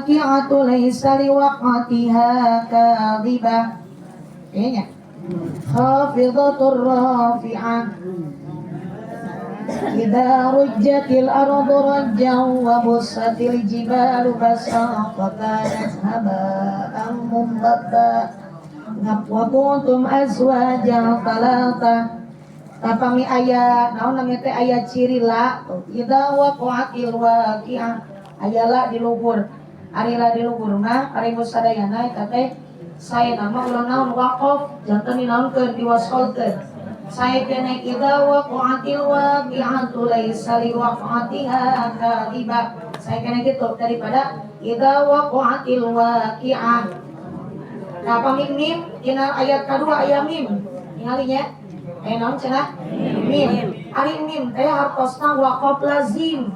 waqi'atu laysa liwaq'atiha kadhibah. Kayaknya khafidatur rafi'ah. Idza rujjatil ardu rajjan wa bussatil jibalu bassan fa kanat haba'an munbatha wa kuntum azwajan thalatha. Tapami aya naon namanya teh aya ciri la idza waqa'atil waqi'ah aya la di luhur ari la di luhur mah ari sadayana eta teh sae nama ulah naon waqaf janten dinaonkeun diwasolkeun sae keneh idza waqa'atil waqi'atu laysa liwaqa'atiha kadhibah sae keneh gitu daripada idza waqa'atil waqi'ah. Nah pamim dina ayat kedua aya mim ingalinya naon cenah mim ari mim teh hartosna waqaf lazim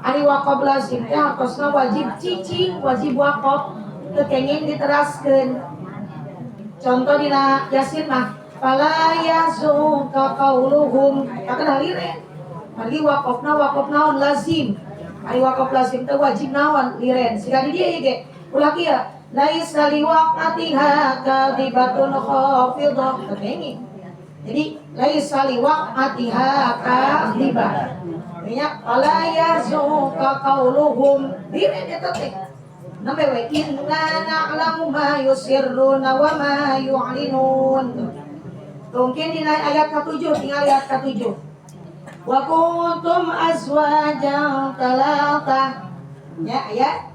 ari waqaf lazim teh hartosna wajib cicing wajib waqaf teu kenging diteraskeun contoh dina Yasin mah fala yasuka qauluhum akan halire ari waqafna waqaf naon lazim ari waqaf lazim teh wajib naon liren siga di dieu ge ulah kieu laisa liwaqatiha kadhibatun khafidah teu kenging. Jadi laisa liwaq'atiha kadhibah. Nya ala yazuka qauluhum dire eta teh. Nambe we inna na'lamu ma yusirruna wa ma yu'linun. Mungkin di ayat ke-7 tinggal ayat ke-7. Wa kuntum azwajan talata. Ya ayat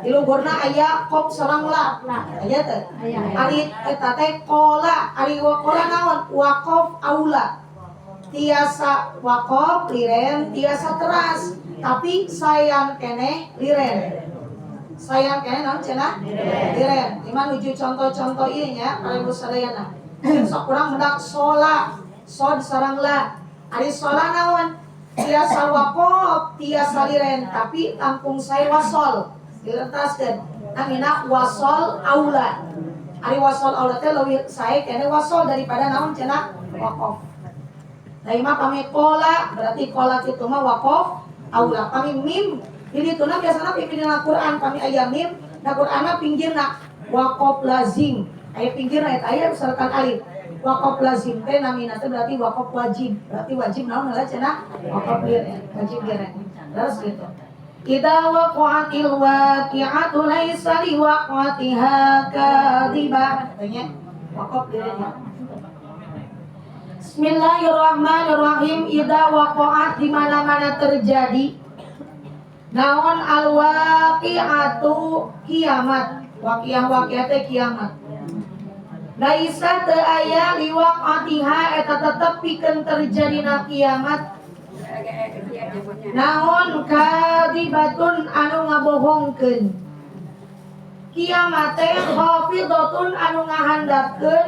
di luhurna aya qop sareng la aya teh ari eta teh qala ari waqala naon waqaf aula tiasa waqaf liren tiasa teras tapi sayang keneh liren sayang keneh naon cenah liren iman nuju contoh-contoh ieu nya ari sadayana sok urang mendak sola sod sareng la ari sola naon tiasa waqaf tiasa liren tapi langkung sae wasol dilentaskeun namina wasol aula ari wasol aula teh leuwih sae keneh wasol daripada naon cenah waqaf. Da imah pami qola berarti qola kitu mah waqaf aula pami mim di dituna biasana pimpinan Al-Qur'an pami aya mim da Qur'anna pinggirna waqaf lazim aya pinggirna eta aya serkan alif waqaf lazim teh namina teh berarti waqaf wajib berarti wajib naon heula cenah waqaf liren wajib liren terus gitu. Idza waqa'atil waqi'atu laysa liwaqa'atiha kadhibah. Artinya waqaf dirinya. Bismillahirrahmanirrahim. Idza waqa'at di mana-mana terjadi naon al-waqi'atu kiamat. Waqi'ah teh kiamat. Laisa teu aya liwaqa'atiha eta tetep pikeun terjadina kiamat. Naon kadibatun anu ngabohongkeun kiamat teh khafidatun anu ngahandapkeun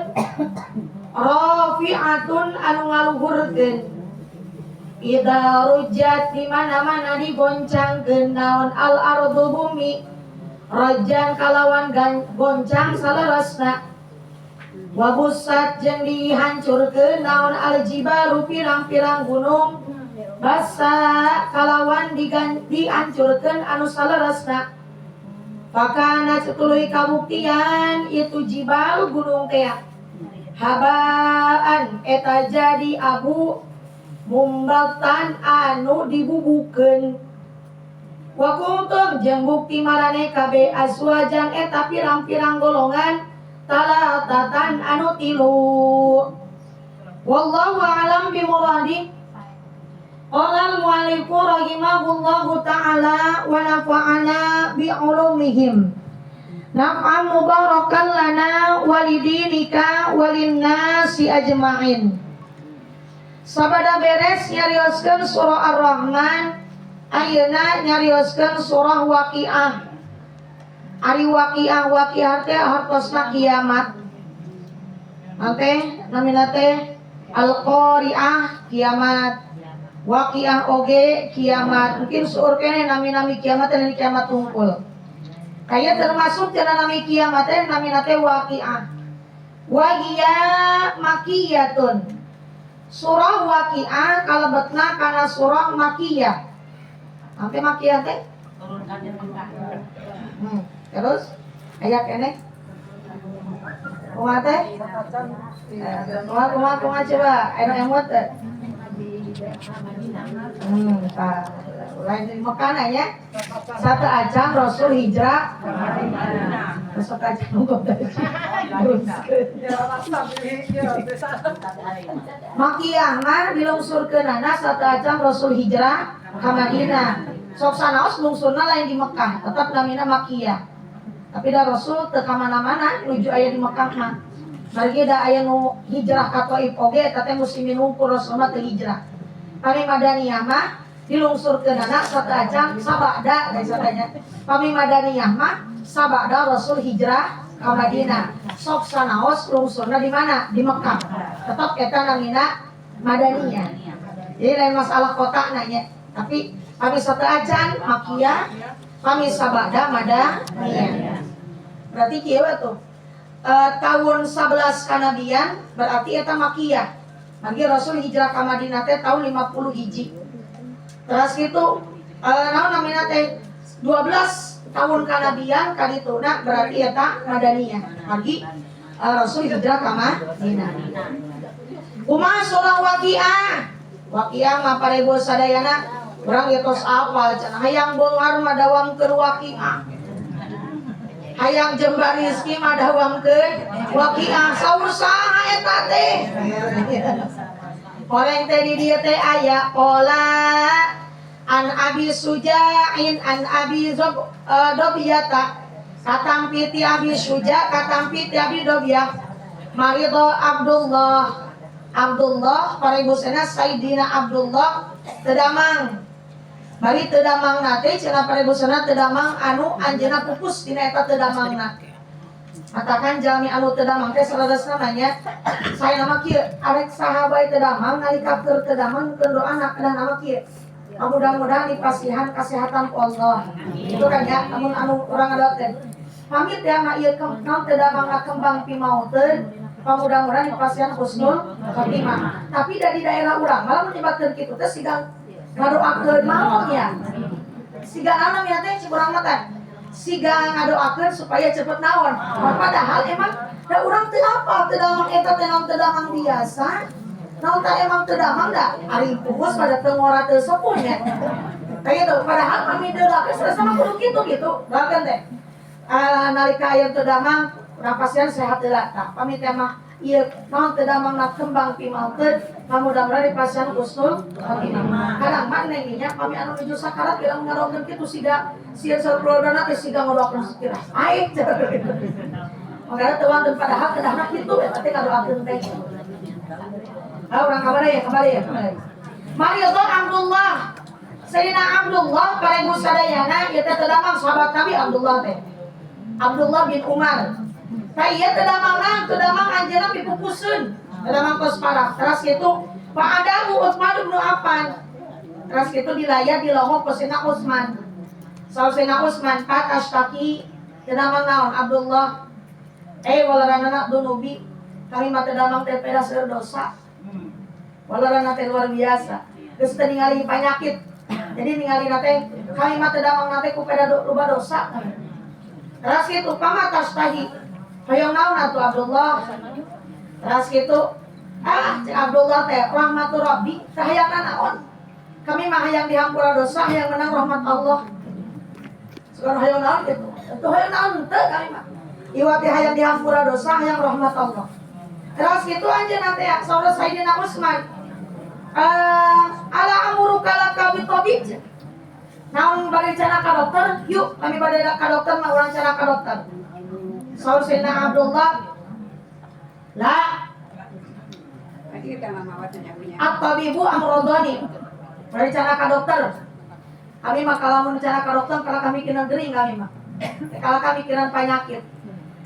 rafi'atun anu ngaluhurkeun idza rujat di mana-mana digoncangkeun naon al ardu bumi rajan kalawan goncang salerosna wa bussat jeung dihancurkeun naon al jibalu pirang-pirang gunung basa kalawan dihancurkeun anu saleresna pakana cetuluy kabuktian itu jibal gunung teh habaan eta jadi abu mumbatan anu dibubukeun wa kuntum jeung bukti marane kabeh azwajan eta pirang-pirang golongan talatatan anu tilu wallahu a'lam bimuradi. Qala al-mu'allifu rahimahullahu ta'ala wa nafa'ana bi'ulumihim naf'an mubarakan lana walidinika walinnasi ajma'in. Sabada beres nyarioskeun surah Ar-Rahman ayeuna nyarioskeun surah Waqiah. Ari Waqiah teh hartosna kiamat. Mangke namina teh Al-Qari'ah kiamat. Waqiah oge kiamat mungkin suur kene nami-nami kiamat dan kiamat tungkul kaya termasuk cenah nami kiamat teh namina teh Waqiah wa hiya makiyatun surah Waqiah kalebetna kana surah makiyah. Sampai makiyah teh turunkan di Mekah. Terus aya keneh kumaha teh? Kumaha coba anu emot teh. Tah lain di Mekah nanya satu ajang Rasul hijrah satu ajang Makiyah mah dilungsurkeunana satu ajang Rasul hijrah ka Madinah. Sok sanaos lungsurna lain di Mekah, tetap namina Makiyah. Tapi da Rasul teu ka mana-mana nuju aya di Mekah mah. Margi da aya nu hijrah ka Thaif oge eta teh muslimin ngumpul Rasul mah teu hijrah. Kami Madaniyah mah dilungsurkeunana satu ajang sabada katanya. Kami Madaniyah mah sabada Rasul hijrah ka Madinah. Sok sanaos lungsurna di mana? Di Mekah. Tetap eta namina Madaniyah. Jadi lain masalah kota nanya. Tapi kami satu ajang Makiyah, kami sabada Madaniyah. Berarti kieu tuh. Tahun 11 kanabian berarti eta Makiyah. Mangge Rasul hijrah ka Madinah teh tahun 50 hiji. Terus kitu naon namina teh 12 tahun kanabian kadituna berarti eta Madaniyah. Mangge Rasul hijrah ka Madinah. Kumaha surah Waqiah? Waqiah mah parebu sadayana urang getos apal cenah hayang beungar mah dawamkeun Waqiah. Hayang jembar rizki mah dawamkeun Waqiah. Saur saha eta teh? Orang teh di dieu teh aya qala an Abi Suja'in an Abi Dobiyata katampi ti Abi Suja katampi ti Abi Dobiyah marido Abdullah parebusana Sayyidina Abdullah tedamang bari tedamang nate cenah parebusana tedamang anu anjeunna pupus dina eta tedamangna. Katakan jalmi anu tedamang teh sareres namanya saya nama kieu arek sahabat tedamang nalika keur tedamang keur doana kana nama kieu. Mudah-mudahan dipasihan kesehatan ku Allah. Itu kan ya namun anu urang ngadokeun. Pamit ya mah ieu naon tedamang kembang pimaoteun. Mudah-mudahan dipasihan husnul khotimah. Tapi dari daerah urang malah menyebabkeun kitu teh siga ngadoakeun maot ya. Siga naon ya teh urang mah teh siga ngadoakeun supaya cepet naon. Padahal emang da urang teu apa tedamang eta teh naon tedamang biasa. Naon teh emang tedamang da ari pupus pada teu ngora teu sepuh nya. Tah kitu padahal kami deulake sama kudu kitu bahkan teh. Nalika aya tedamang urang pasien sehat heula. Tah pami teh mah ieu naon tedamangna kembang pimaoteun mudah-mudahan dipasihan husnul khotimah. Kadang mah nenginya kami anu nuju sakarat bilang ngadoakeun kitu siga sieun sakulodana teh siga ngadoakeun sekira aing. Makana teu wonten padahal kedahna kitu eta teh ngadoakeun teh. Urang kembali ya. Marido Abdullah. Sayyidina Abdullah parebu sadayana ieu teh tedamang sahabat Nabi Abdullah teh. Abdullah bin Umar. Tah ieu tedamang anjeunna pipupuseun. Tedamang tos parah. Terus kitu Pak Adamu Utsman bin Affan. Terus kitu dilayar di longok ku Sayyidina Utsman. Sayyidina Utsman katastaki tedamang naon Abdullah. Walaranana dunubi kami mah tedamang teh peda seueur dosa. Walarana teh luar biasa. Geus teu ningali panyakit. Jadi ningali teh kami mah tedamang teh ku peda loba dosa. Terus kitu pamatastahi. Hayang naon atuh Abdullah. Terus kitu cek Abdullah teh rahmatur Rabbi teh hayangna naon? Kami mah hayang dihampura dosa, hayang menang rahmat Allah. Sekarang hayang naon kitu? Teu hayang naon teu kami mah. Ieu teh hayang dihampura dosa, hayang rahmat Allah. Terus kitu anjeunna teh saudara Sayyidina Utsman. Ala amuruka laka bitobij. Naon bade cara ka dokter? Yuk kami bade ka dokter mah urang cara ka dokter. Saur Sayyidina Abdullah la at-tabibu amrodoni. Bade cara ka dokter. Kami mah kalau cara ka dokter kalau kami kena gering kami mah. Kalau kami mikiran penyakit.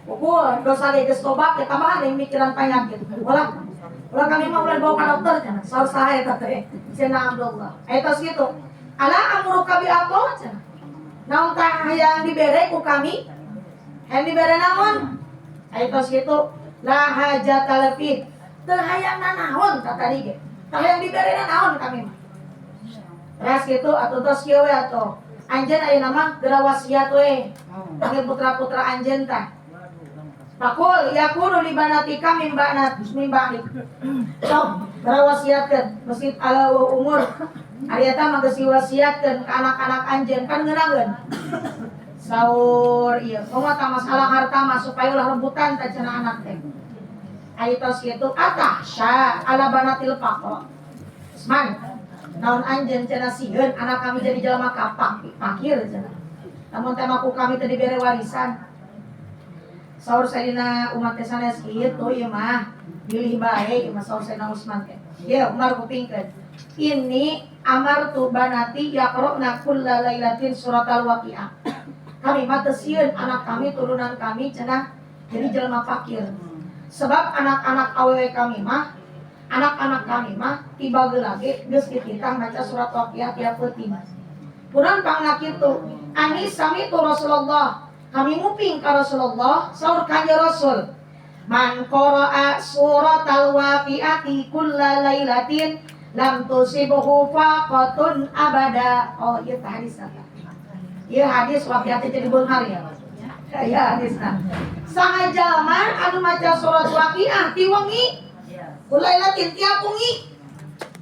Pukul dosa geus tobat ya tambahan mikiran penyakit. Ulah kami mah ulah bawa ka dokter cenah. Saur saha eta teh? Sayyidina Abdullah. Eta kitu. Ala amuruka bi apa cenah. Naon teh hayang dibere ku kami? Hayang dibere naon? Eta kitu. La hajata fi. Teu hayang naon kata dige. Teu hayang dibere naon kami mah. Terus kitu atuh tos kieu we atuh. Anjeun aya nama geura wasiat we. Panggil putra-putra anjeun tah. Pakul yakunu li banatika mimbanat mimbani. Sok geura wasiatkeun meski umur ari eta mah geus wasiatkeun ka anak-anak anjeun kan ngeunaheun. Saur ieu kumaha tah masalah harta mah supaya ulah rebutan teh cenah anak teh. Aya tos kitu atasya ala banatil faqr. Usman naon anjeun cenah sieun anak kami jadi jelema kapak fakir cenah. Namun teh maku kami teh dibere warisan. Saur sadina umat teh sanes ieu tuh ieu mah pilih bae mah saur sadina Usman teh. Ieu Umar kupingkeun. Ini amartu banati yaqra'na kulla lailatin suratal waqiah. Kami mah teu sieun anak kami turunan kami cenah jadi jelema fakir. Sebab anak-anak awewe kami mah anak-anak kami mah tiba lagi geus dititah maca surat waqiah tiap peuting. Kurang pangna kitu. Ani sami tu Rasulullah. Kami nguping ka Rasulullah saur kanjeng Rasul. Man qara'a suratal waqiati kulla lailatin lam tusibuhu faqatun abada. Oh, ieu tah hadis apa? Ieu hadis waqiah teh jadi beunghar ya. Ya hadisna. Sangajalma anu maca surat waqiah ti wengi. Kulla lailatin tiap wengi.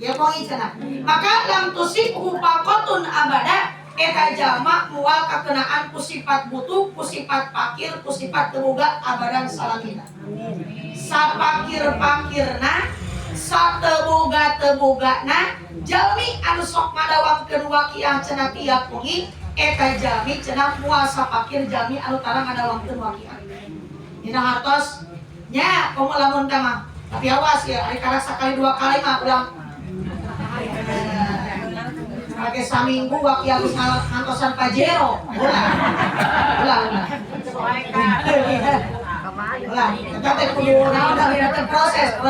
Ya wengi cenah. Maka lam tusibuhu faqatun abada. Eta jalma mual kakenaan ku sifat butuh, ku sifat fakir, ku sifat teboga abadan salamina. Sapakir-pakirna, sateboga-tebogana, jalmi anu sok ngadawangkeun waqiah cenah tiap wengi, eta jalmi cenah mual sapakir jalmi anu tara ngadawangkeun waqiah. Dina hartos nya komo lamun teh mah. Tapi awas ya, ari karek sakali dua kali mah ulah pakai saminggu waktu harus ngantosan Pajero. Ulah. Kita teh kudu naon da proses.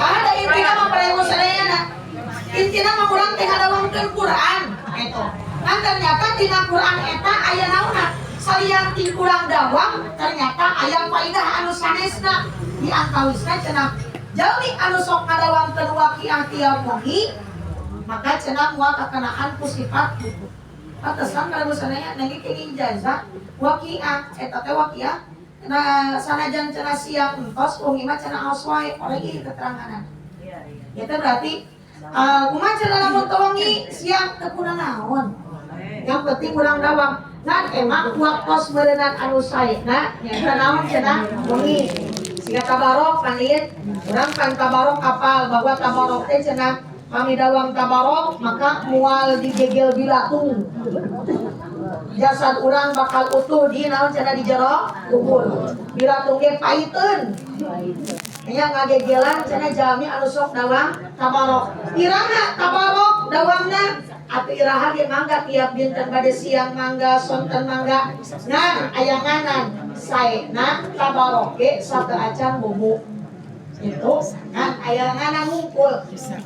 Ada intina mah pareho sadayana. Intina mah urang teh ngadawangkeun Quran eta. Kan ternyata dina Quran eta aya naonna? Salian ti kurang dawang ternyata aya faedah anu sanesna di antawisna cenah jalmi anu sok ngadawangkeun waqiah tiap wengi maka cenah moal kakenaan ku sifat butuh. Pantesan kalau misalnya nanti kenging jazah waqiah eta teh waqiah na sanajan cenah siang entos wengi mah cenah aos wae oleh ieu keteranganan. Eta berarti kumaha cenah lamun teu wengi siang teu kuna naon. Yang penting urang dawang. Ngan emang waktos meureunnan anu saena nyaeta naon cenah wengi. Siga tabarok panit, urang pan tabarok kapal bahwa tabarok teh cenah kami dawang tabarok maka mual digegel bilatung. Jasad urang bakal utuh di naon cenah di jero kubur. Bilatung ge paiteun. Nya ngagegelan cenah jalmi anu sok dawang tabarok. Iraha tabarok dawangna atuh iraha ge mangga tiap dinten bade siang mangga, sonten mangga. Ngan aya nganan saena tabarok ge sateu acan bubuk. Itu kan aya nganan ngumpul.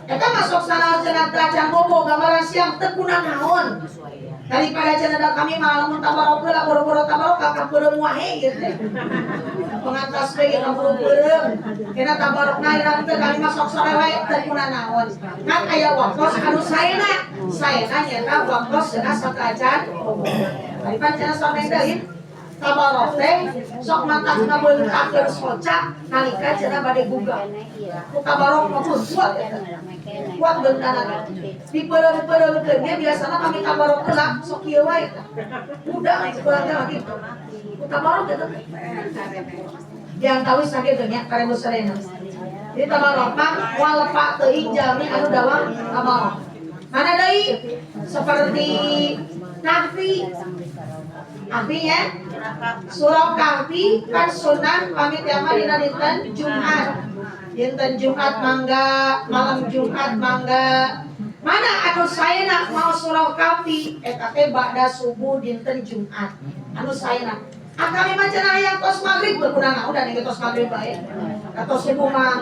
Eta masuk sana cenah acan bubuk gambaran siang teu kuna naon. Daripada cenah kami mah lamun tabarok heula boro-boro tabarok ka peureum wae gitu. Pengantos we ka peureum. Kena tabarokna irang teu kami mah sok sore wae teu kuna naon. Ngan aya waktos anu saena nyaeta waktos cenah sateu acan bubuk. Daripada cenah sampe deui tabarok teh sok mantap ngabeulkakeun soca nalika cenah bade gugah. Ku tabarok mah kuat eta. Kuat beunana. Di peureum-peureum ge biasana kami tabarok heula sok kieu wae eta. Udah keluarga lagi. Ku tabarok eta. Yang tahu sakitu nya karebu sarena. Di tabarok mah walepa teuing jalmi anu dawang tabarok. Mana deui? Seperti Kahfi. Artinya surah Kahfi kan sunnah pamit yama dina dinten Jumat. Dinten Jumat mangga, malam Jumat mangga. Mana anu saena mau surah Kahfi eta teh ba'da subuh dinten Jumat. Anu saena. Kami mah cenah hayang tos magrib teu kurang udah nih tos magrib bae. Tos subuh mah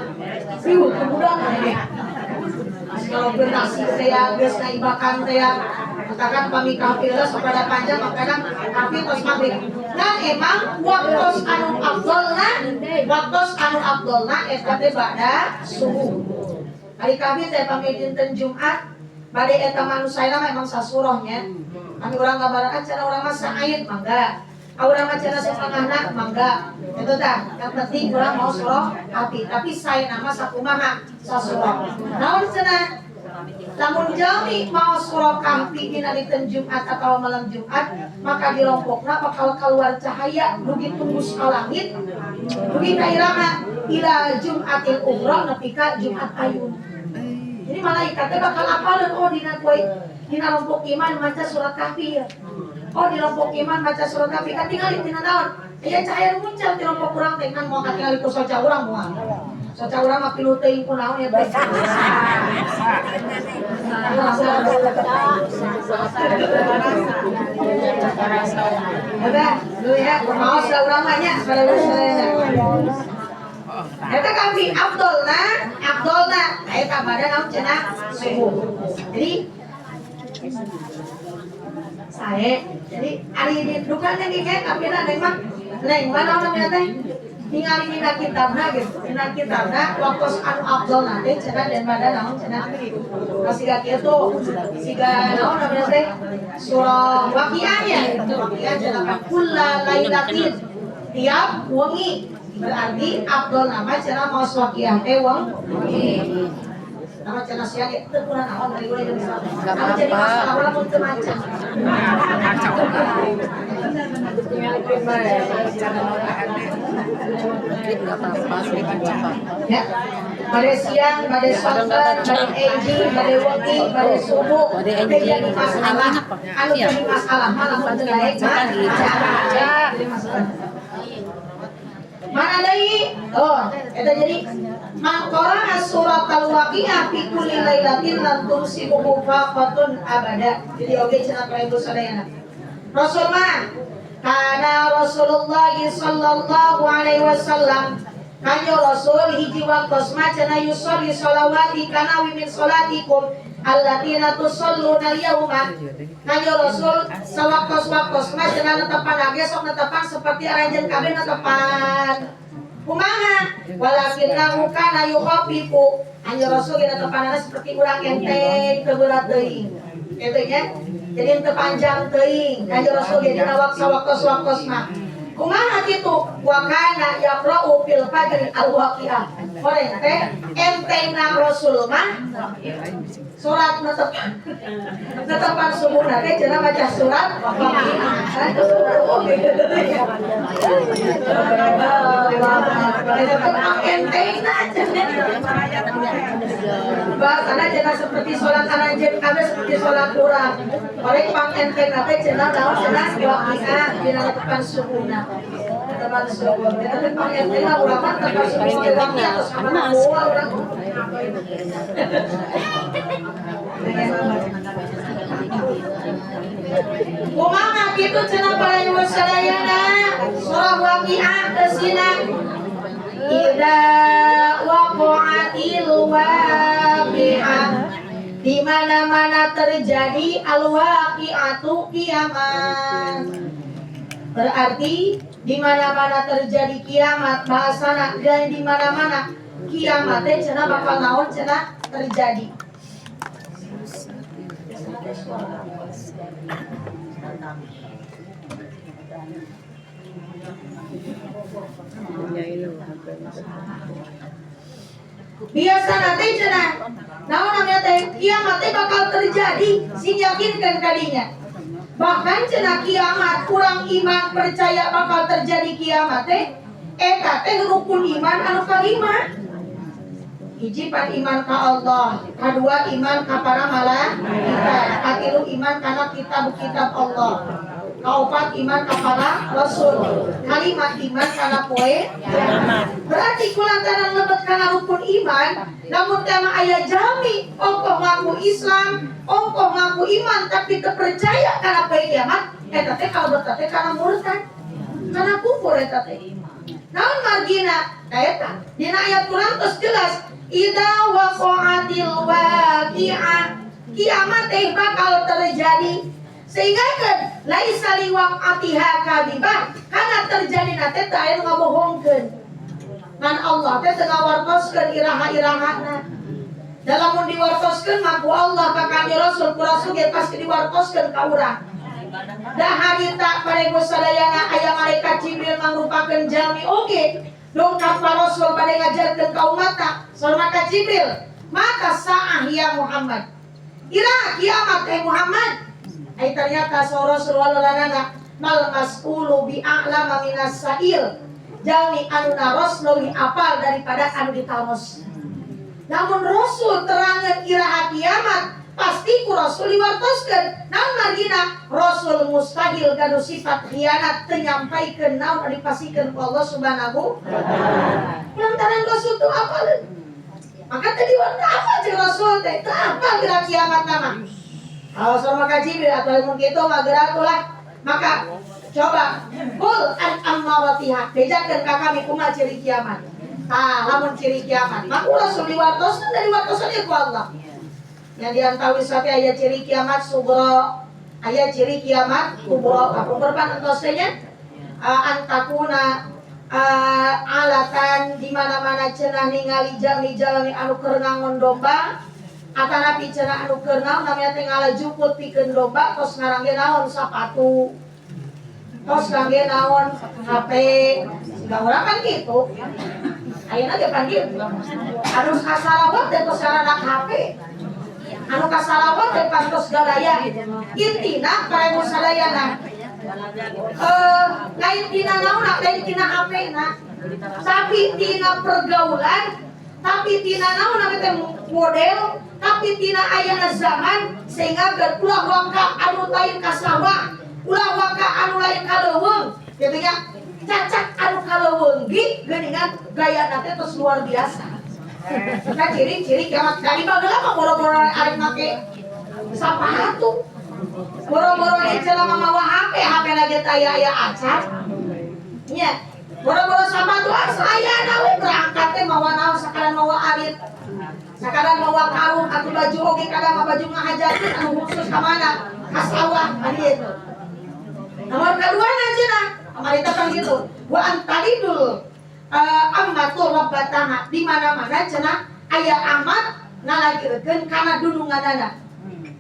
riuh kemudian nih. Kalau bernasi teh ya geus naibakan teh ya. Katakan pami kafir sapada panjang makana kafir tos maghrib. Nah emang waktos anu afdolna eta teh ba'da subuh. Hari kafir teh pami dinten Jumat Bade eta manusia memang sasurahnya. Kami orang gambaran acara orang masa ayat mangga. Orang acara setengahna mangga. Itu dah. Yang penting orang mau suruh hati. Tapi saya nama sakumaha sasurah. Naon cenah? Namun jami mau suruh kampi dina dinten Jumat atau malam Jumat, maka di lompokna bakal keluar cahaya dugi tembus ka langit, dugi ka irama ila Jumatil Ukhra nepi ka Jumat Ayun. Jadi malaikatnya bakal apalin dina poe dina lompok iman maca surat Kahfi. Di lompok iman baca surat Kahfi kan tinggal dina naon? Aya cahaya muncul di lompok urang teh kan moal katingali ku soca urang moal. Soca urang mah pilu teuing ku naon ya teh. Udah, dulu ya, mau sa urang mah nya sadaya. Eta Kahfi Abdulna, eta badan naon cenah subuh. Jadi jadi hari ini dukaan yang kayak kapina neng mana namanya teh tinggal dina kitabna gitu dina kitabna waktu anu afdol nanti cenah dan pada naon cenah masih gak gitu siga naon namanya teh surah waqiahnya waqiah cenah kulla lailatin tiap wengi berarti afdol nama cenah maos waqiah teh wengi nama cenah siang itu kurang awal dari gue yang bisa. Nama jadi masalah orang pun macam. Ya, pada siang, pada sore, pada eji, pada wengi, pada subuh, jadi masalah. Anu jadi masalah malah pun naik mana deui? Eta jadi mangkora surat al-waqiah fi kulli lailatin lam tumsibuhu faqatun abada. Jadi oge cenah para ibu sadayana. Rasul mah kana Rasulullah sallallahu alaihi wasallam kanjo Rasul hiji waktos mah cenah yusolli sholawati kana min sholatikum allatina tusalluna al-yauma. Kanjo Rasul sawaktos-waktos mah cenah netepan gesok netepan seperti aranjeun kabeh netepan kumaha walakinnahu kana yukhafifu. Kanjo Rasul netepanana seperti urang enteng teu berat teuing. Kitu nya. Jadi teu panjang teuing. Kanjo Rasul ge dina waktos-waktos mah kumaha kitu wa kana yaqra'u fil fajri al-waqiah. Horeng teh entengna Rasul mah surat netepan subuh nanti cenah baca surat bahasana cenah seperti sholat anjeun kabeh seperti sholat urang. Orek pangenteng nanti cenah naon cenah waqiah dina netepan subuhna. Netepan subuh eta pangenteng mah urang mah netepan subuh waqiah terus kana urang. Kumaha kitu cenah para ibu sadayana surah waqiah kesina idza waqa'atil waqiah di mana-mana terjadi al-waqi'atu kiamat. Berarti di mana-mana terjadi kiamat bahasana dan di mana-mana kiamat teh cenah bakal naon cenah terjadi. Biasa nanti cenah naon namanya teh kiamat teh bakal terjadi sing yakinkeun kadinya. Bahkan cenah kiamat kurang iman percaya bakal terjadi kiamat teh eta teh rukun iman anu kalima. Hiji pan iman ka Allah, kadua iman ka para malaikat, katilu iman kana kitab Allah, kaopat iman ka para rasul, kalima iman kana poe kiamat. Berarti kulantaran lebet kana rukun iman, namun tema aya jami ongkoh ngaku Islam, ongkoh ngaku iman tapi teu percaya kana poe kiamat, eta teh kalebet teh kana murtad, kana kufur eta teh. Naon margina? Eta dina ayat Quran terus jelas idza waqa'atil waqi'ah kiamat teh bakal terjadi sehingga kan laisa li waqa'atiha kadibah kana terjadi nate teh aya ngabohongkeun ngan Allah teh teu ngawartoskeun iraha-irahana Dalam mun diwartoskeun mah ku Allah ka Kanjeng Rasul ku Rasul ge pasti diwartoskeun ka urang. Da harita paregus sadayana aya malaikat Jibril mangrupakeun jalmi oge dongkap ka Rasul bade ngajarkeun ka umatna. Saur maka Jibril, maka saah ya Muhammad. Ira kiamat Muhammad. Ai ternyata saur Rasul walalana mal mas'ulu bi a'lama minas sa'il. Jalmi anu naros leuwih apal daripada anu ditaros. Namun Rasul terangan iraha kiamat pasti ku Rasul diwartoskeun. Namun margina Rasul mustahil gadu sifat khianat teu nyampaikeun naon anu dipasikeun ku Allah Subhanahu wa taala. Lantaran Rasul teu apaleun. Maka tadi warna apa jeung Rasul teh? Teu apal geura kiamat nama. Kalau sama ka Jibril atau mun kitu mah geura ulah. Maka coba qul an ammaratiha bejakeun ka kami kumaha ciri kiamat. Lamun ciri kiamat maka Rasul diwartoskeun dari wartosan ku Allah. Yang diantawi sapi aya ciri kiamat subra, aya ciri kiamat kubra. Kubra pantos nya antakuna alatan di mana-mana cenah ningali jalmi-jalmi anu keur ngangon domba atanapi cenah anu keur naon namanya teh ngalajuput pikeun domba tos ngarange naon sepatu. Tos ngangge naon HP. Siga urang kan gitu. Ayeuna ge panggil anu kasalawat teh tos anak HP. Anu kasalawat teh pantos galaya. Intina parebu sadayana. Lain tina naon, lain tina HP na. Tapi tina pergaulan, tapi tina naon teh model, tapi tina ayana zaman sehingga ulah waka anu lain kasawa, ulah waka anu lain kaleuweung. Gitu nya. Cacak anu kaleuweung ge geuningan gaya teh tos luar biasa. Nah ciri-ciri kiamat kali bageula mah boro-boro arek make sapatu. Boro-boro ge cenah mawa HP lagi aya acar. Nya, boro-boro sapatu asayana we berangkat teh mawa naon sakaran mawa arit. Sakaran mawa kaung atuh baju oge kadang mah baju ngahajakeun anu khusus ka mana? Ka sawah ari itu. Nomor kedua cenah amarita kan gitu. Wa antalidul ammatul rabbataha di mana-mana cenah aya amat ngalagirkeun kana dununganana.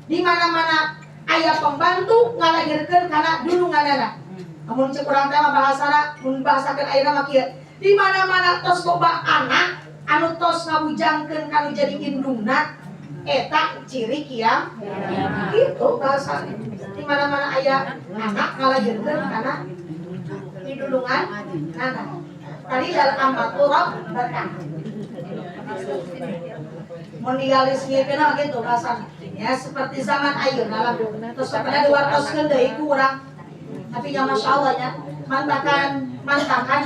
Di mana-mana aya pembantu ngalagirkeun kana dununganana. Amun cek urang teh bahasana mun bahasakeun ayeuna mah kieu. Di mana-mana tos loba anak anu tos ngabujangkeun kanu jadi indungna eta ciri kiam. Gitu bahasana. Di mana-mana aya anak ngalagirkeun kana didulungan anak. Tadi dalam ambatul rabbatan. Mun dialisieun kenal gitu bahasana. Ya seperti zaman ayeuna lah. Terus pada diwartoskeun deui ku urang. Tapi nya masyaallah nya mantakan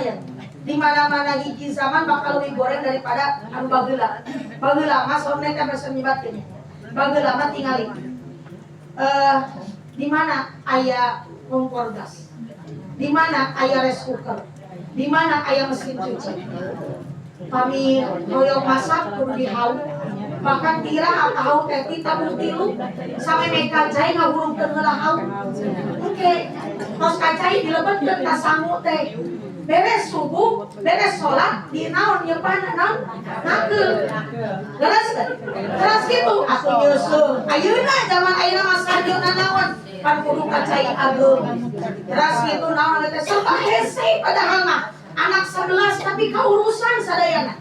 ya. Di mana-mana hiji zaman bakal lebih goreng daripada anu bageula. Bageula mah somne teh bisa nyibatkeun. Bageula mah tingali. Di mana aya kompor gas. Di mana aya rice cooker. Di mana aya mesin cuci. Pami hoyong masak kudu dihauk. Bahkan kira tahu teh kita tilu sampai mereka cai ngahurungkeun heula hauk. Oke. Tos kacai dilebetkeun ka sangu teh. Beres subuh, beres salat di naon nyepan naon? Nakeul. Geus teh. Terus kitu atuh nyeuseum. Ayeuna zaman ayeuna mah sarjona naon? Pan kudu kacai ageung. Terus kitu naon teh serba hese padahal mah anak 11 tapi kaurusan sadayana.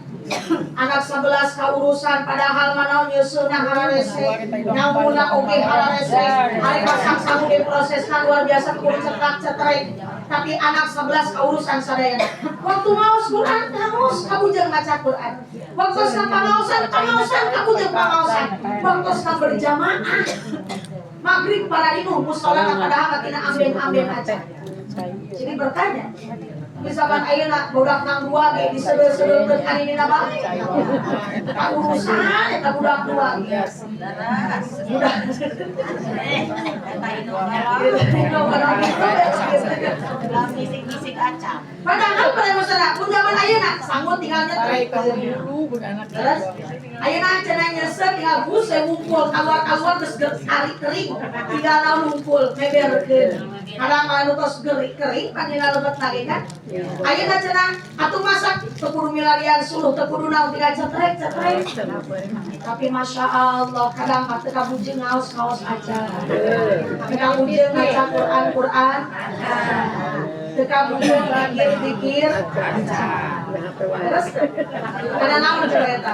Anak 11 kaurusan padahal manaon nyeuseuna hararese. Nyamuna oge hararese. Ari pasang sangu diproseskan luar biasa kudu cetak cetrek. Tapi anak 11 kaurusan sadayana. Waktu maos Quran kaos kabujang maca Quran. Waktu pangaosan kabujang pangaosan. Waktu berjamaah. Maghrib para ibu mushola padahal tina amben-amben aja. Jadi bertanya misalkan ayeuna budak nang dua ge disebel-sebelkeun ari dina bae. Tak urusan eta budak dua ge. Budak. Bisik-bisik acam. Padahal pada masalah pun zaman ayeuna sanggup tinggalnya dulu anak. Terus ayeuna cenah nyeuseut tinggal buse ngumpul keluar geus ari kering tinggal naon ngumpul meberkeun. Kadang anu tos kering panina lebet lagi kan. Ayeuna cenah atuh masak teu kudu milarian suluh teu kudu naon tinggal cetrek. Tapi masya Allah kadang mah teu kabujeng ngaos aja. Teu kabujeng maca Quran. Teu kabujeng zikir. Terus kada naon cerita.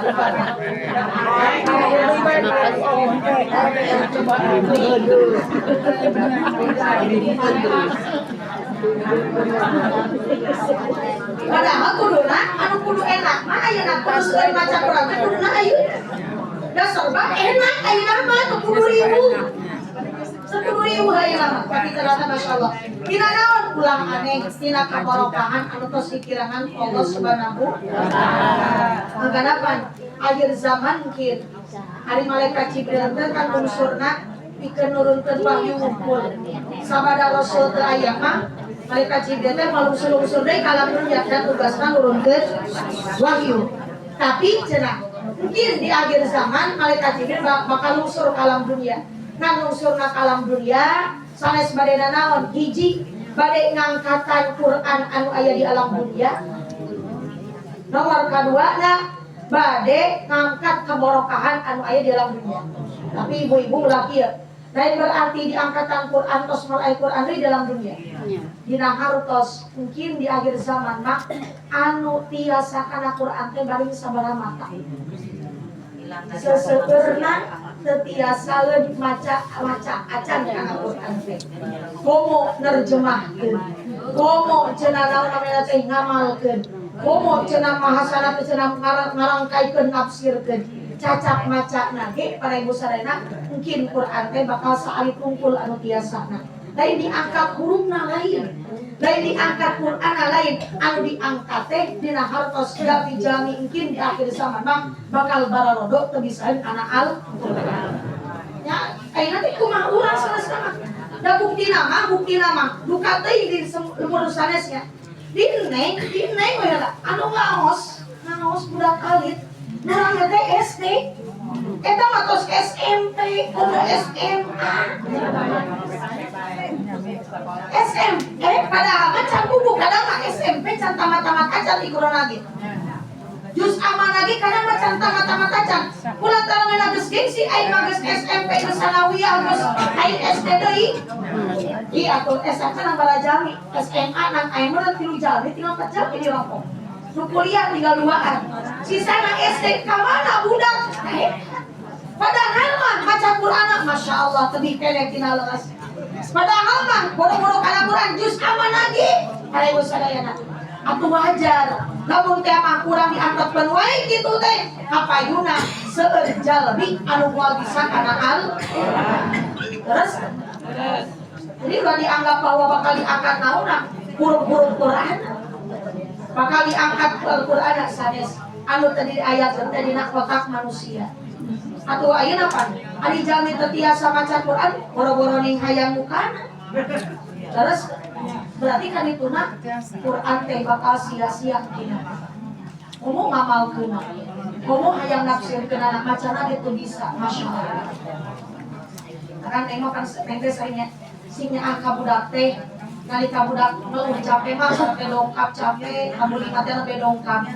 Padahal kuduna anu kudu enak mah ayeuna kudu seueur maca Quran teh kuduna ayeuna. Da serba enak ayeuna mah teu kudu ribu. 10.000 ayeuna mah tapi ternyata masyaallah. Dina naon ulang aneh tina kabarokahan anu tos dikirangan Allah Subhanahu wa taala. Mangkanapan akhir zaman mungkin hari malaikat Jibril teh kan unsurna pikeun nurunkeun wahyu unggul. Sabada Rasul teu aya mah malaikat Jibril teh malungsur-lungsur deui ka alam dunya dan tugasna nurunkeun wahyu. Tapi cenah mungkin di akhir zaman malaikat Jibril bakal lungsur ka alam dunya. Ngan lungsurna ka alam dunya sanes badena naon? Hiji bade ngangkatan Quran anu aya di alam dunya. Nomor kaduana bade ngangkat keberkahan anu aya di alam dunya. Tapi ibu-ibu ulah kieu. Lain berarti diangkatan Quran tos malai Quran di dalam dunia. Dina hartos mungkin di akhir zaman mah anu tiasa kana Quran teh bari sabaraha mata. Seseueurna teu tiasa leuwih maca acan kana Quran teh. Komo nerjemahkeun. Komo cenah naon namina teh ngamalkeun. Komo cenah mahasana teh cenah ngarangkaikeun nafsirkeun. Cacak maca nage para ibu sadayana mungkin Quran teh bakal saali tungkul anu tiasana. Lain diangkat hurufna lain. Lain diangkat Qur'ana lain. Anu diangkat teh dina hartos gapi jami mungkin di akhir zaman mah bakal bararodo teu bisaeun kana Al-Qur'an. Ya, ayeuna teh kumaha urang sanesna mah. Da buktina mah duka teuing di lemur sanesnya. Dineng we lah anu ngaos budak alit. Nurang teh SD. Eta mah tos SMP, kudu SMA. Padahal mah can buku kadang mah SMP can tamat-tamat acan ikuran lagi. Jus aman lagi kadang mah can tamat-tamat acan. Kula tarangan geus gengsi aing mah geus SMP geus sanawiyah geus aing SD deui. Ieu atuh SMP nang balajami, SMA nang aing mah 3 jami, 4 jami di rokok. Nu kuliah tinggal 2an. Sisana SD ka mana budak? Padahal mah maca Qur'an Masya Allah tebih keneh tina leres. Padahal mah boro-boro kana Qur'an jus aman lagi. Para ibu sadayana. Atuh wajar. Lamun teh mah kurang diangkatkeun wae kitu teh. Kapayuna seueur jalmi anu moal bisa kana Al-Qur'an. Terus jadi udah dianggap bahwa bakal diangkat naonna huruf-huruf Qur'an. Bakal diangkat Al-Qur'an sanes anu tadi ayat teh dina kotak manusia. Atuh ayeuna pan ari jalmi teu tiasa maca Quran boro-boro ning hayang mukana. Terus berarti kan dituna Quran teh bakal sia-sia kina. Komo ngamalkeun. Komo hayang nafsirkeun anak macana ditu bisa masyaallah. Kan tengok kan teh singnya ka budak teh nalika budak meueuh capek mah sampai dongkap capek kamu lima teh lebih dongkap.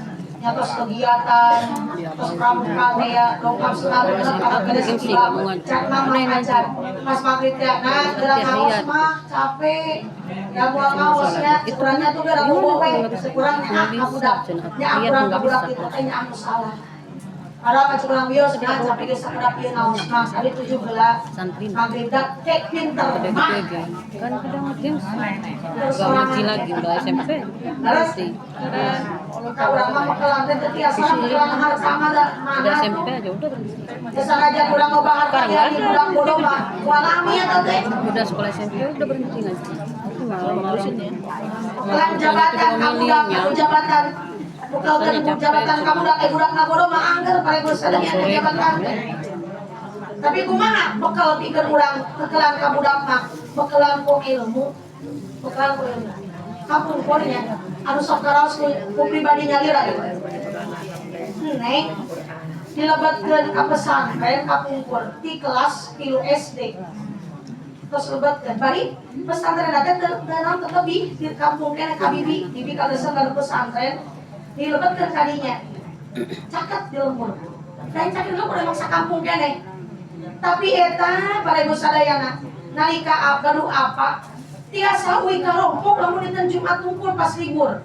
Nyatos kegiatan, terus pramuka ya, dongkap sekali kalau kada sekitar, cak mama ajar, pas maghrib ya, nah gerak ngaos mah capek, ya buang ngaosnya, kurangnya tuh gerak bowe, kurangnya aku dak, ya kurang kabudak itu kayaknya aku salah. Padahal macam orang bios kan sampai ke sekedap dia ngaos mah, tadi 17, maghrib dak, kek pinter, mah. Kan kadang games, gak ngaji lagi udah SMP, masih. Kalau orang mah makalan teh tiasa makalan harta mana Udah SMP aja udah berhenti. Dasar aja kurang ngobrol harta dia di budak bodoh mah. Walami ya teh. Udah sekolah SMP udah berhenti ngaji. Itu malah ngurusin ya. Bukan jabatan kamu dak jabatan. Bukan jabatan kamu dak budak bodoh mah angger pare sadaya jabatan. Tapi kumaha bekal pikeun urang kekelan ka budak mah bekalan ku ilmu. Bekalan ku ilmu. Kamu pokoknya anu sok karaos ku pribadi nyalira neng dilebatkeun ka pesantren ka pungkur di kelas 3 SD terus lebatkeun bari pesantren teh teu naon teu lebih di kampung kene ka bibi ka desa ka pesantren dilebetkeun kadinya caket di lembur lain caket di lembur emang sakampung kene tapi eta para ibu sadayana nalika gaduh apa tiasa uwi karompok lamun dinten Jumat tungkul pas libur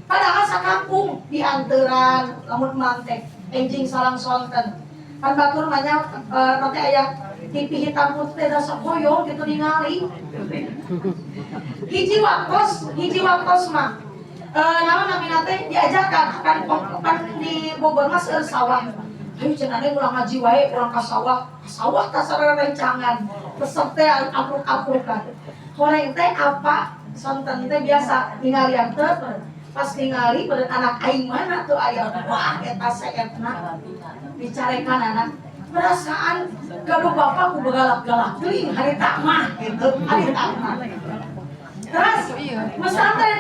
padahal sakampung dianteran lamun mantek enjing salang sonten kan batur banyak nanti aya TV hitam putih dasar koyong gitu ningali hiji waktos mah nama teh diajakan kan di Bogor mas sawah ayo cenah teh ulang ngaji wae ulang ka sawah teh sareng rencangan resep teh apruk-aprukan horeng teh apa sonten teh biasa ningalian teh pas ningali beureun anak aing mana tuh aya wah eta saetna dicarekan anak perasaan gaduh bapak ku begalak-galak teuing harita mah gitu harita mah terus pesantren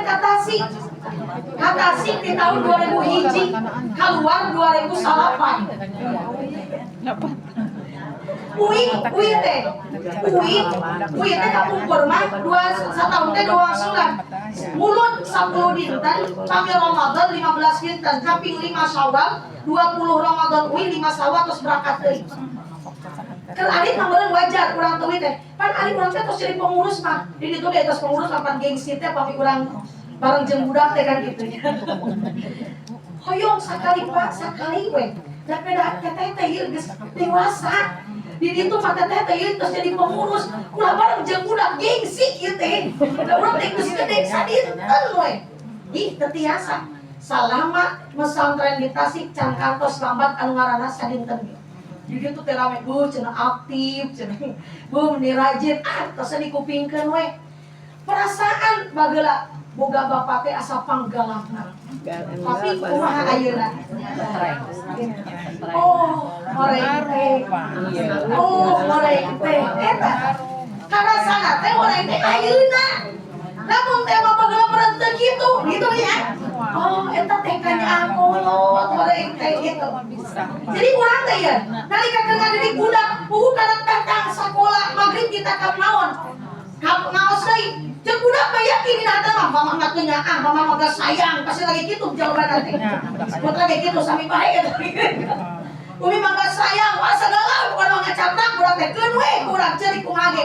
Katasi di tahun 2001 keluar 2008 Uwi teh kapungkur mah 2 tahun teh 2 sulan mulut 10 dinten kami Ramadan 15 dinten kaping 5 Syawal 20 Ramadan uwi 5 Syawal terus berangkat deui kan adik mah wajar urang teu teh pan adik urang teh tos jadi pengurus mah di ditu di atas pengurus lapan gengsi teh pami urang bareng jeung budak teh kan kitu nya hoyong sakali Pak sakali we da beda teteh teh ieu geus dewasa di ditu mah teteh teh ieu tos jadi pengurus ulah bareng jeung budak gengsi ieu teh da urang teh geus gede sadinten we ih teu tiasa salama mesantren di Tasik can kantos lambat anu ngaranna sadinten jadi itu teh rame cenah aktif cenah meni rajin tos dikupingkeun we perasaan bageula boga bapak teh asa panggalakna tapi kumaha ayeuna horeng teh eta karasana teh horeng teh ayeuna namun teh mah bageula meureun teu kitu gitu ya eta teh kanya aku horeng teh gitu jadi urang teh ya nalika keur ngadidik budak puguh kana tatang sakola magrib kita ka naon ngaos deui jeung budak mah yakin dina mah mama mah teu nyaang mama mah sayang pasti lagi kitu jawaban teh buat lagi kitu sami bae umi mah sayang wah segala bukan mah ngacaprak budak teh keun we urang ceurik kumage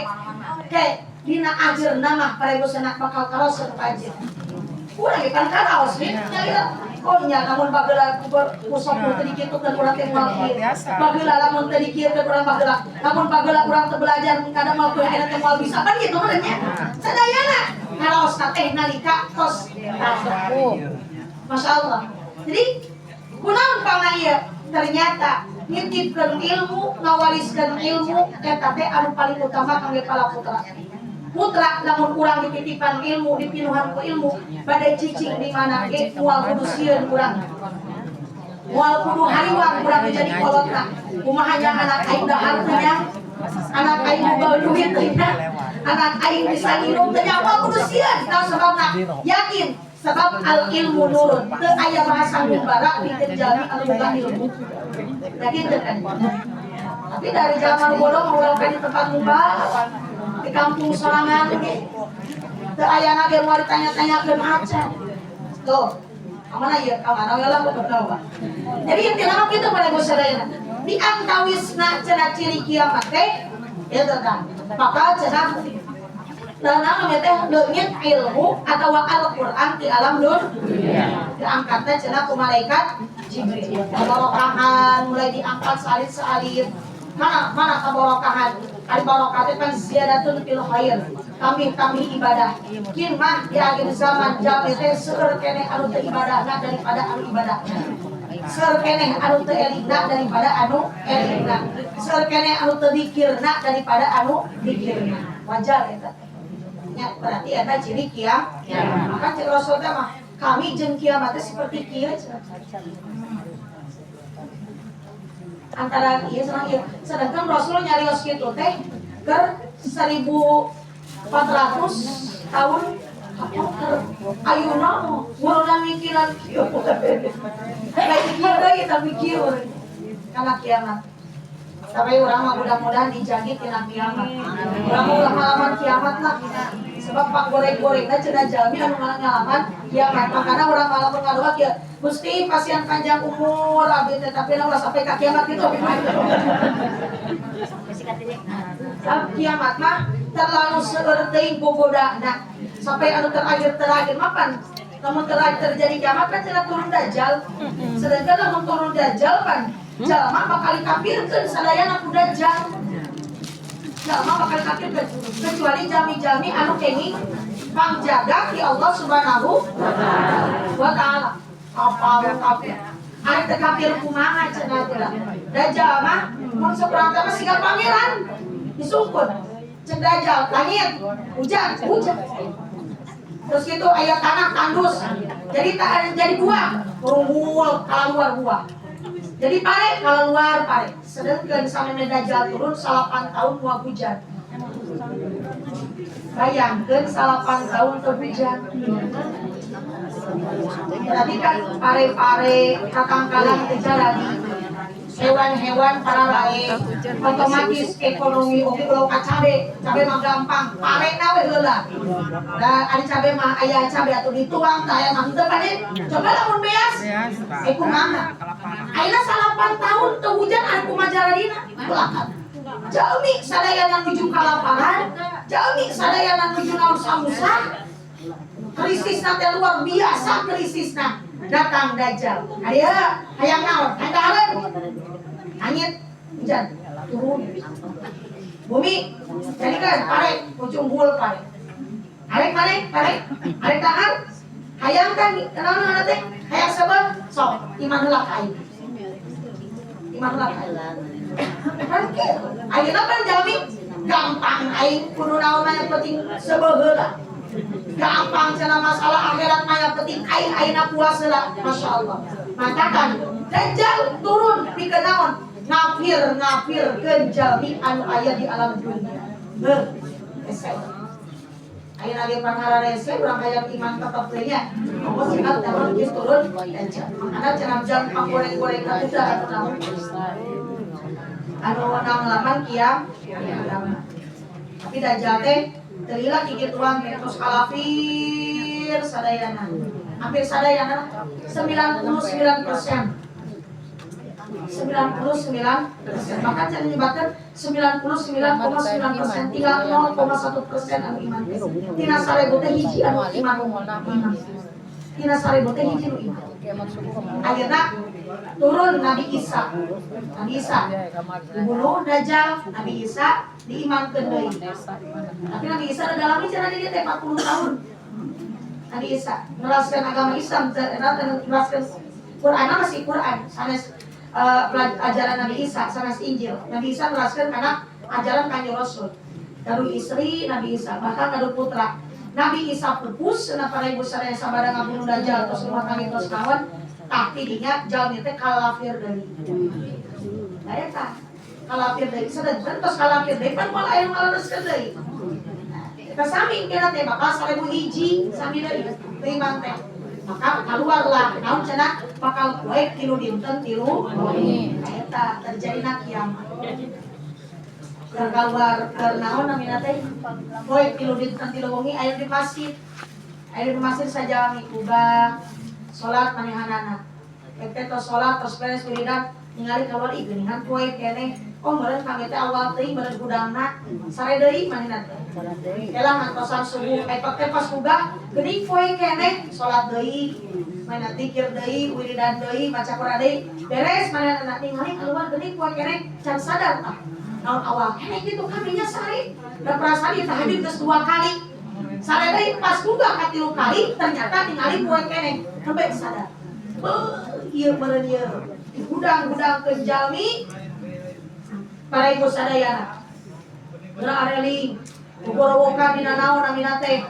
ke dina ajeurna mah parebu sanak bakal karos teu pajir urang ge kan karaos nih oh nya namun bageula kusok teu dikitukeun urang teh moal kieu bageula lamun teu dikieurkeun urang bageula lamun bageula urang teu belajar kada moal teu eta teh moal bisa kan kitu mah nya sadayana karaos teh nalika tos masyaallah jadi kunaon pangna ieu ternyata nitipkeun ilmu ngawariskeun ilmu eta teh anu paling utama kangge putra lamun urang dititipan ilmu dipinuhan ku ilmu badai cicing di mana ge moal kudu sieun urang moal kudu hariwang urang jadi kolotna kumaha nya anak aing dahar teh nya anak aing boga duit teh nya anak aing bisa ngirum teh nya moal kudu sieun tah sababna yakin sebab al ilmu nurun teu aya bahasa ngumbara pikeun jalmi anu boga ilmu yakin teh kan tapi dari zaman bodoh mau urang di tempat ngumbara di kampung sorangan ge teu ayana ge moal ditanya-tanyakeun acan tuh kamana ieu kamana we lah betul jadi intina mah kitu pada sadayana di antawisna cenah ciri kiamat teh ieu teh kan maka cenah naon teh leungit ilmu atawa Al-Qur'an di alam dunya diangkat teh cenah ku malaikat Jibril barokahan mulai diangkat salit-salit mana kabarokahan ari barokah teh kan ziyadatun fil khair kami ibadah kin mah di akhir zaman jami teh seueur keneh anu teu ibadahna daripada anu ibadahna seueur keneh anu teu elingna daripada anu elingna seueur keneh anu teu dikirna daripada anu dikirna wajar eta nya berarti eta ciri kiamat maka cek Rasul teh mah kami jeung kiamat teh seperti kieu antara ieu sareng ieu sedangkan Rasul nyarios kitu teh keur 1400 tahun ayeuna urang mikiran kieu kayak kieu deui tapi kieu kana kiamat Tapi orang mah mudah-mudahan dijagi tina kiamat. Orang mau ngalaman kiamat lah. Sebab pak goreng-gorengnya cenah jalmi anu ngalaman kiamat. Makanya orang ngalaman ngadoa kieu Gusti pasien panjang umur abdi teh tapi ulah sampai ka kiamat gitu. Kiamat mah terlalu seueur teuing bogodana. Sampai anu terakhir mapan. Namun terakhir terjadi kiamat kan cenah turun dajjal. Sedangkan namun turun dajjal kan jalma bakal dikafirkeun sadayana ku dajjal. Jalma bakal dikafirkeun kecuali jami-jami anu kenging pangjaga ti Allah Subhanahu wa taala. Apa kafir? Ari teh kafir kumaha cenah teh. Dajjal mah mun saperang teh mah siga pangeran. Disungkun. Cek dajjal langit, hujan. Terus itu ayat tanah tandus. Jadi buah, rumpul keluar buah. Jadi pare kalau luar pare. Sedangkan sampai dajjal turun 8 tahun buah hujan. Bayangkan 8 tahun ke hujan. Berarti kan pare-pare kakang-kakang terjadi. Hewan-hewan para lain otomatis ekonomi oke kalau cabe mah gampang pare nawe heula da ari cabe mah aya cabe atuh dituang tah aya mah teu pade coba lamun beas kumaha ayeuna 8 tahun teu hujan ari kumaha jaradina belakan jalmi sadayana nuju ka lapangan jalmi sadayana nuju naon samusa krisisna teh luar biasa krisisna datang dajjal aya hayang naon hayang angin hujan turun bumi jadi kan pare ujung bul pare arek tahan hayang kan naon teh hayang sabab sok iman heula ka aing kan ayeuna kan jalmi gampang aing kudu naon aya penting sabab heula gampang cenah masalah akhirat mah yang penting aing ayeuna puas heula masyaallah matakan dajjal turun pikeun naon ngafir jalmi anu aya di alam dunia. Esek. Ayeuna ge panghara rese urang hayang iman tetep teh nya. Allah sikat dalam geus turun dajjal. Makana cenah jam goreng-goreng ka teh atuh naon. Anu ngalaman kiamat. Tapi dajjal teh teu lila kikituan terus kalafir sadayana. Hampir sadayana 99%. 99%, bahkan saya menyebutkan 99,9%, tinggal 0,1% anu iman. Tina sarebu teh hiji anu iman. Tina sarebu teh hiji anu iman. Akhirnya turun Nabi Isa dibunuh dajjal, Nabi Isa diimankeun deui. Tapi Nabi Isa ada dalam cenah dia teh 40 tahun. Nabi Isa neraskeun agama Islam, neraskeun Quran masih Quran, sanes ajaran Nabi Isa sanes Injil. Nabi Isa neraskeun kana ajaran Kanjeng Rasul. Kadu istri Nabi Isa, bahkan kadu putra. Nabi Isa pupus cenah para ibu sadaya sabada ngabunuh dajjal tos rumah tangga tos kawan, tah tidinya jalmi teh kalafir deui. Da eta kalafir deui sadeureun tos kalafir deui pan moal aya nu ngalereskeun deui. Eta sami kira teh bakal 1001 sami deui iman teh. Maka keluarlah naon cenah bakal poe tilu dinten tilu eta terjadina kiamat. Keluar ke naon namina teh poe tilu dinten tilu wengi aya di masjid. Aya di masjid saja mikuba salat manehanana. Eta tos salat tos beres wiridan ningali keluar ieu geuningan poe keneh oh meureun kami teh awal teuing meureun gudangna sare deui manehna teh. Elang ngantosan subuh teh pas buka geuning poe keneh salat deui manehna zikir deui wiridan deui maca Quran deui beres manehna ningali keluar geuning poe keneh can sadar tah naon awal keneh kitu kaminya sare da perasaan ieu tahajud geus 2 kali sare deui pas buka ka 3 kali ternyata ningali poe keneh sampai sadar ieu meureun ieu gudang-gudang ke jalmi para ibu sadayana geura areling gogorowokan dina naon namina teh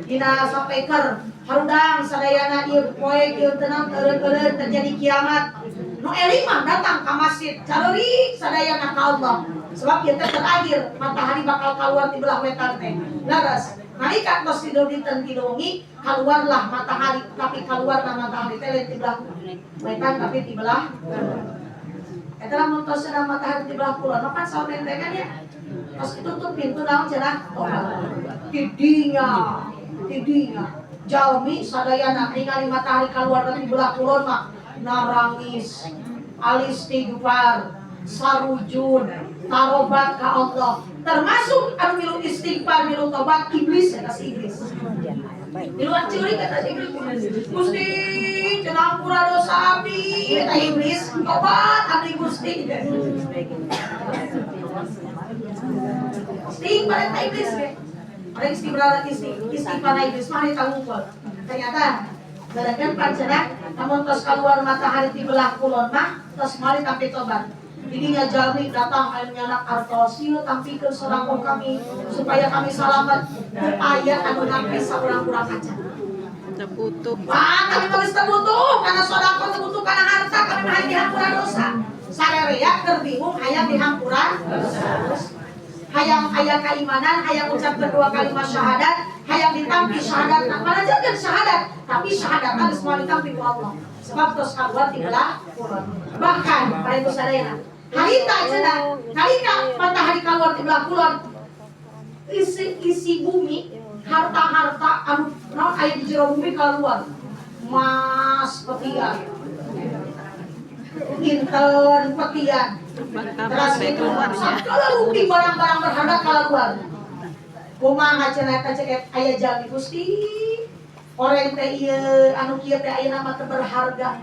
dina sapeker harudang sadayana ieu poe ieu tenang eureun terjadi kiamat nu eling mah datang ka masjid careurik sadayana ka Allah sebab ieu teh terakhir matahari bakal kaluar ti belah wetan teh laras nalika tos tidur dinten tilu wengi kaluarlah matahari tapi kaluarlah matahari teh lain ti belah wetan tapi ti belah Eta lamun tos sedang matahari di belah kulon, makan saur nentengan ya. Pas ditutup pintu naon cenah tobat. Tidinya jalmi sadayana ningali matahari keluar dari belah kulon mah narangis, alistighfar, sarujud, tarobat ka Allah. Termasuk anu milu istighfar, milu tobat iblis eta si iblis. Miluan ceurik eta si iblis. Gusti cenah ampura dosa abdi eta iblis, tobat abdi Gusti. Istighfar eta iblis we. Ada istighfar iblis mah ditangguhkeun. Ternyata garakan pancenah namun tos keluar matahari di belah kulon mah tos mari tapi tobat. Didinya jalmi datang anu nyanak artosieu tampikeun sorangkong kami supaya kami selamat teu aya anu nampi saurang-urang kaca. Terputuh. Wah, kami geus terbutuh karena sodako terbutuh karena harta kami mah dihampura dosa. Sarerea keur bingung hayang dihampura dosa. Hayang aya keimanan, hayang ucap kedua kalimat syahadat, hayang ditampi syahadat. Mana jangan syahadat, tapi syahadat harus mau ditampi ku Allah. Sebab tos kaluar di belah kulon. Bahkan pada itu sadayana, harita cenah, harita matahari keluar di belah kulon. Isi bumi, harta-harta anu naon aya di jero bumi keluar. Emas, petian. Inten, petian. Terus itu kalau rugi barang-barang berharga keluar. Kumaha cenah eta cek aya jalmi Gusti. Orang teh ieu anu kieu teh aya nama teu berharga.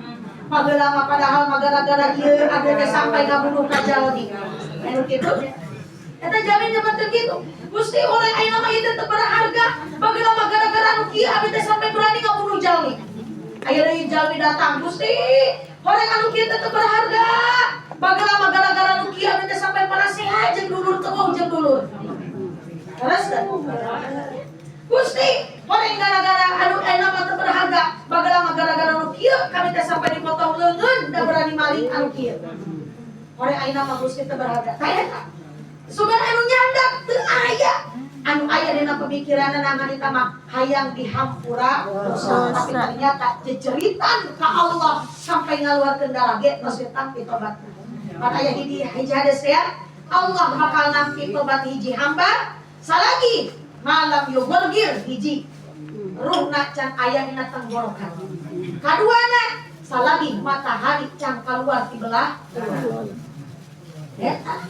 Pageula padahal gara-gara ieu ada teh sampai ngabunuh ka jalmi. Anu kitu. Eta jalmi zaman teh kitu. Gusti orang aya nama ieu teh berharga. Pageula gara-gara anu kieu abdi teh sampai berani ngabunuh jalmi. Aya deui jalmi datang Gusti. Orang anu kieu teh berharga. Pageula gara-gara anu kieu abdi teh sampai parasehat jeung dulur teu jeung dulur. Terus Gusti, orang gara-gara anu nama teu berharga, bageula gara-gara anu kieu kami teh sampai dipotong leungeun da berani maling anu kieu. Orang ayeuna mah Gusti teu berharga. Tah eta. Sugan anu nyandak teu aya. Anu aya dina pemikiranna nangan eta mah hayang dihampura dosa, tapi ternyata jejeritan ka Allah sampai ngaluarkeun darah ge tos tampi tobat. Maka aya hiji hades ya, Allah bakal nampi tobat hiji hamba salagi malam yugurgir hiji ruhna can aya dina tenggorokan. Kaduana salagi matahari can keluar ti belah kulon. Eta.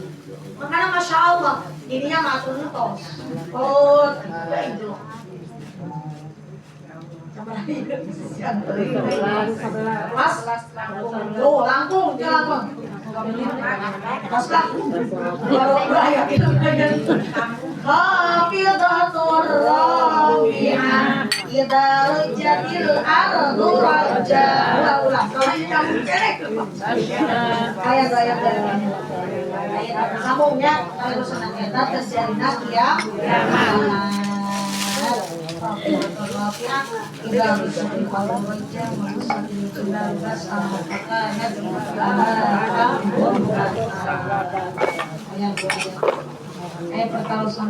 Makana Masya Allah dirinya matur nutos. Oh, itu. Langkung. Hafizatur Rabi'ah idza rujatil ardu raja. Ulang. Ayat sambungnya kalau sanadnya terjadinya kiamat. Pertausan